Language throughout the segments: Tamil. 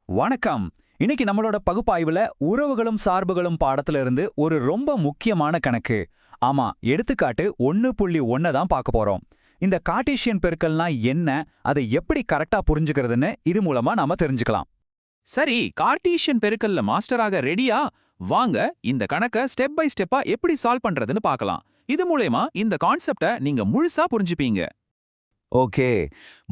வணக்கம். இன்னைக்கு நம்மளோட பகுப்பாய்வுல உறவுகளும் சார்புகளும் பாடத்துல இருந்து ஒரு ரொம்ப முக்கியமான கணக்கு. ஆமா, எடுத்துக்காட்டு 1.1 தான் பார்க்க போறோம். இந்த கார்ட்டீசியன் பெருக்கல்னா என்ன, அதை எப்படி கரெக்டா புரிஞ்சுக்கிறதுன்னு இது மூலமா நாம தெரிஞ்சுக்கலாம். சரி, கார்ட்டீசியன் பெருக்கல்ல மாஸ்டராக ரெடியா? வாங்க இந்த கணக்க ஸ்டெப் பை ஸ்டெப்பா எப்படி சால்வ் பண்றதுன்னு பார்க்கலாம். இது மூலமா இந்த கான்செப்ட நீங்க முழுசா புரிஞ்சுப்பீங்க. ஓகே,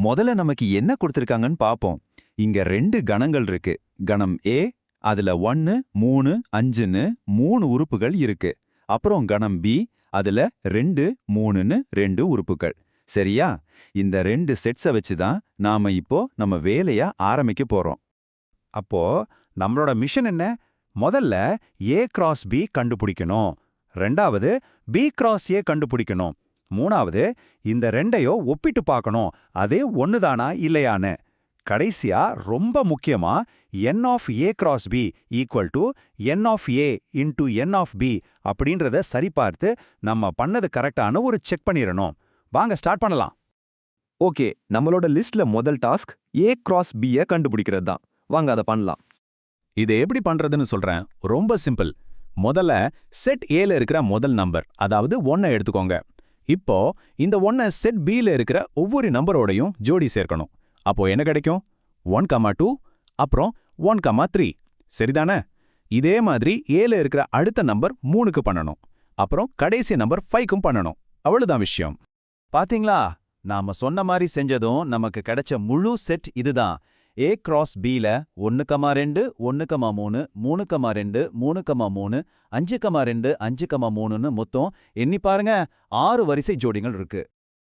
முதல்ல நமக்கு என்ன கொடுத்திருக்காங்கன்னு பாப்போம். இங்க 2 கணங்கள் இருக்கு. கணம் ஏ, அதுல 1, 3, 5ன்னு 3 உறுப்புகள் இருக்கு. அப்புறம் கணம் பி, அதுல 2, 3ன்னு 2 உறுப்புகள். சரியா? இந்த 2 செட்ஸை வச்சு தான் நாம இப்போ நம்ம வேலைய ஆரம்பிக்க போறோம். அப்போ நம்மளோட மிஷன் என்ன? முதல்ல ஏ கிராஸ் பி கண்டுபிடிக்கணும். ரெண்டாவது பி கிராஸ் ஏ கண்டுபிடிக்கணும். மூணாவது இந்த ரெண்டையோ ஒப்பிட்டு பார்க்கணும், அதே ஒண்ணுதானா இல்லையான்னு. கடைசியா ரொம்ப முக்கியமா N of A cross B equal to N of A into N of B அப்படின்றத சரிபார்த்து நம்ம பண்ணது கரெக்டான ஒரு செக் பண்ணிடணும். வாங்க ஸ்டார்ட் பண்ணலாம். ஓகே, நம்மளோட லிஸ்ட்ல முதல் டாஸ்க் ஏ கிராஸ் பியை கண்டுபிடிக்கிறது தான். வாங்க அதை பண்ணலாம். இதை எப்படி பண்றதுன்னு சொல்றேன். ரொம்ப சிம்பிள். முதல்ல செட் ஏல இருக்கிற முதல் நம்பர், அதாவது 1 எடுத்துக்கோங்க. இப்போ இந்த 1 செட் பில இருக்கிற ஒவ்வொரு நம்பரோடையும் ஜோடி சேர்க்கணும். அப்போ என்ன கிடைக்கும்? 1,2 அப்புறம் 1,3. சரிதானே? இதே மாதிரி ஏல இருக்கிற அடுத்த நம்பர் 3க்கு பண்ணணும். அப்புறம் கடைசி நம்பர் 5க்கும் பண்ணணும். அவ்வளவுதான் விஷயம். பாத்தீங்களா? நாம சொன்ன மாதிரி செஞ்சதும் நமக்கு கிடைச்ச முழு செட் இதுதான். ஏ கிராஸ் பில 1,2, 1,3, 3,2, 3,3, 5,2, 5,3ன்னு மொத்தம் எண்ணி பாருங்க, 6 வரிசை ஜோடிகள் இருக்கு.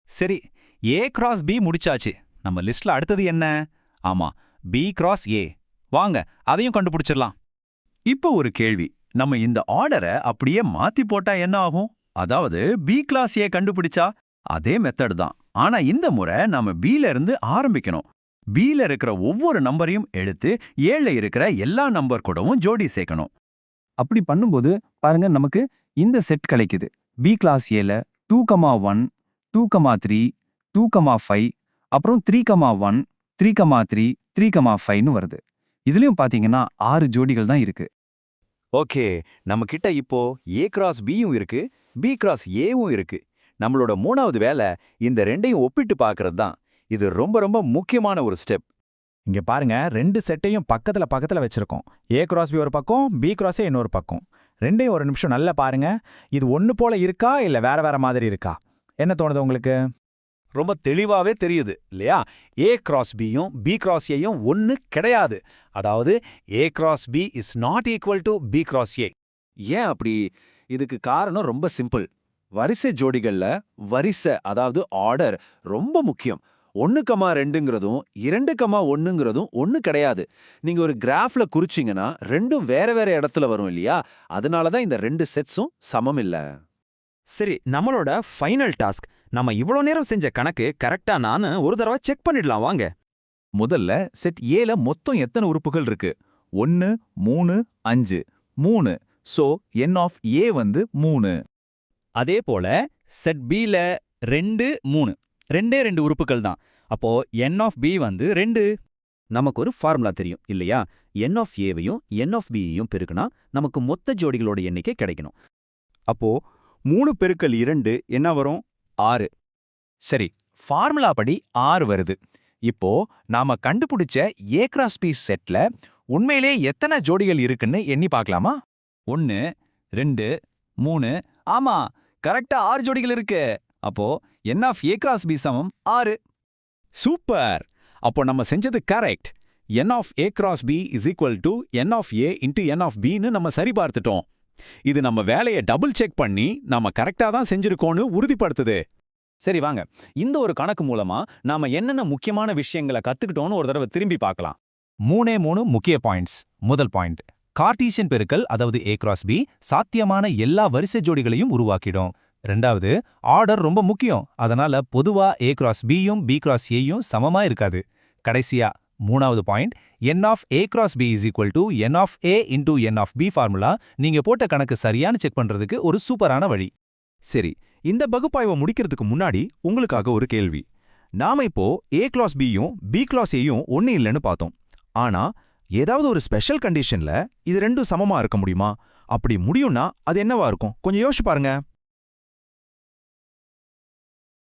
சரி, ஏ கிராஸ் பி முடிச்சாச்சு. நம்ம லிஸ்ட்ல அடுத்தது என்ன? ஆமா, பி கிராஸ் ஏ. வாங்க அதையும் கண்டுபிடிச்சிடலாம். இப்போ ஒரு கேள்வி. நம்ம இந்த ஆர்டரை அப்படியே மாத்தி போட்டா என்ன ஆகும்? அதாவது பி கிளாஸ் ஏ கண்டுபிடிச்சா அதே மெத்தட் தான். ஆனா இந்த முறை நாம பில இருந்து ஆரம்பிக்கணும். பில இருக்கிற ஒவ்வொரு நம்பரையும் எடுத்து ஏல இருக்கிற எல்லா நம்பர் கூடவும் ஜோடி சேர்க்கணும். அப்படி பண்ணும்போது பாருங்க, நமக்கு இந்த செட் கிடைக்குது. பி கிளாஸ் ஏல 2,1, 2,3, 2,5, அப்புறம் 3,1, 3,3, 3,5ன்னு வருது. இதுலயும் பாத்தீங்கன்னா 6 ஜோடிகள் தான் இருக்கு. ஓகே, நம்ம கிட்ட இப்போ ஏ கிராஸ் பியும் இருக்கு, பி கிராஸ் ஏவும் இருக்கு. நம்மளோட மூணாவது வேலை இந்த ரெண்டையும் ஒப்பிட்டு பார்க்கறது தான். இது ரொம்ப ரொம்ப முக்கியமான ஒரு ஸ்டெப். இங்க பாருங்க, 2 செட்டையும் பக்கத்துல பக்கத்துல வச்சிருக்கோம். ஏ கிராஸ் பி ஒரு பக்கம், பி கிராஸ் ஏ இன்னொரு பக்கம். ரெண்டையும் ஒரு நிமிஷம் நல்லா பாருங்க. இது ஒன்னு போல இருக்கா இல்ல வேற வேற மாதிரி இருக்கா? என்ன தோணுது உங்களுக்கு? ரொம்ப தெளிவாவே தெரியுது இல்லையா? ஏ கிராஸ் பியும் பி கிராஸ் ஏயும் ஒன்னு கிடையாது. அதாவது A cross B is not equal to B cross A. ஏன் அப்படி? இதுக்கு காரணம் ரொம்ப சிம்பிள். வரிசை ஜோடிகள்ல வரிசை, அதாவது ஆர்டர் ரொம்ப முக்கியம். 1,2ங்கிறதும் 2,1ங்கிறதும் ஒன்னு கிடையாது. நீங்க ஒரு கிராஃப்ல குறிச்சிங்கன்னா ரெண்டும் வேற வேற இடத்துல வரும் இல்லையா? அதனால தான் இந்த 2 செட்ஸும் சமம் இல்ல. சரி, நம்மளோட ஃபைனல் டாஸ்க். நம்ம இவ்வளோ நேரம் செஞ்ச கணக்கு கரெக்டா நானு ஒரு தடவை செக் பண்ணிடலாம் வாங்க. முதல்ல செட் ஏல மொத்தம் எத்தனை உறுப்புகள் இருக்கு? 1, 3, 5, 3. சோ என் ஆஃப் ஏ வந்து 3. அதே போல செட் பில 2, 3, ரெண்டே 2 உறுப்புகள் தான். அப்போ என் ஆஃப் பி வந்து 2. நமக்கு ஒரு ஃபார்முலா தெரியும் இல்லையா? என் ஆஃப் ஏவையும் என் ஆஃப் பியையும் பெருக்குனா நமக்கு மொத்த ஜோடிகளோட எண்ணிக்கை கிடைக்கணும். அப்போ 3 பெருக்கல் 2 என்ன வரும்? 6. சரி, ஃபார்முலா படி 6 வருது. இப்போ நாம கண்டுபிடிச்ச ஏ கிராஸ் பி செட்ல உண்மையிலே எத்தனை ஜோடிகள் இருக்குன்னு எண்ணி பார்க்கலாமா? 1, 2, 3. ஆமா, கரெக்டா 6 ஜோடிகள் இருக்கு. அப்போ N of A cross B சமம் 6. சூப்பர்! அப்போ நம்ம செஞ்சது correct. N of A cross B is equal to N of A into N of பின்னு நம்ம சரி பார்த்துட்டோம். இது நம்ம வேலையை டபுள் செக் பண்ணி நம்ம கரெக்டா தான் செஞ்சிருக்கோன்னு உறுதிப்படுத்துது. சரி வாங்க, இந்த ஒரு கணக்கு மூலமா நாம என்னென்ன முக்கியமான விஷயங்களை கத்துக்கிட்டோம்னு ஒரு தடவை திரும்பி பார்க்கலாம். 3 முக்கிய பாயிண்ட்ஸ். முதல் பாயிண்ட், கார்ட்டீசியன் பெருக்கல் அதாவது ஏ கிராஸ் பி சாத்தியமான எல்லா வரிசை ஜோடிகளையும் உருவாக்கிடும். ரெண்டாவது, ஆர்டர் ரொம்ப முக்கியம். அதனால பொதுவா ஏ கிராஸ் பியும் பி கிராஸ் ஏயும் சமமா இருக்காது. கடைசியா 3வது point, n of A cross B is equal to N of A into n of B formula நீங்க போட்ட கணக்கு சரியான செக் பண்றதுக்கு ஒரு சூப்பரான வழி. சரி, இந்த பகுப்பாய்வை முடிக்கிறதுக்கு முன்னாடி உங்களுக்காக ஒரு கேள்வி. நாம இப்போ ஏ கிளாஸ் பியும் பி கிளாஸ் ஏயும் ஒன்னு இல்லைன்னு பார்த்தோம். ஆனா ஏதாவது ஒரு ஸ்பெஷல் கண்டிஷன்ல இது ரெண்டும் சமமா இருக்க முடியுமா? அப்படி முடியும்னா அது என்னவா இருக்கும்? கொஞ்சம் யோசிச்சு பாருங்க.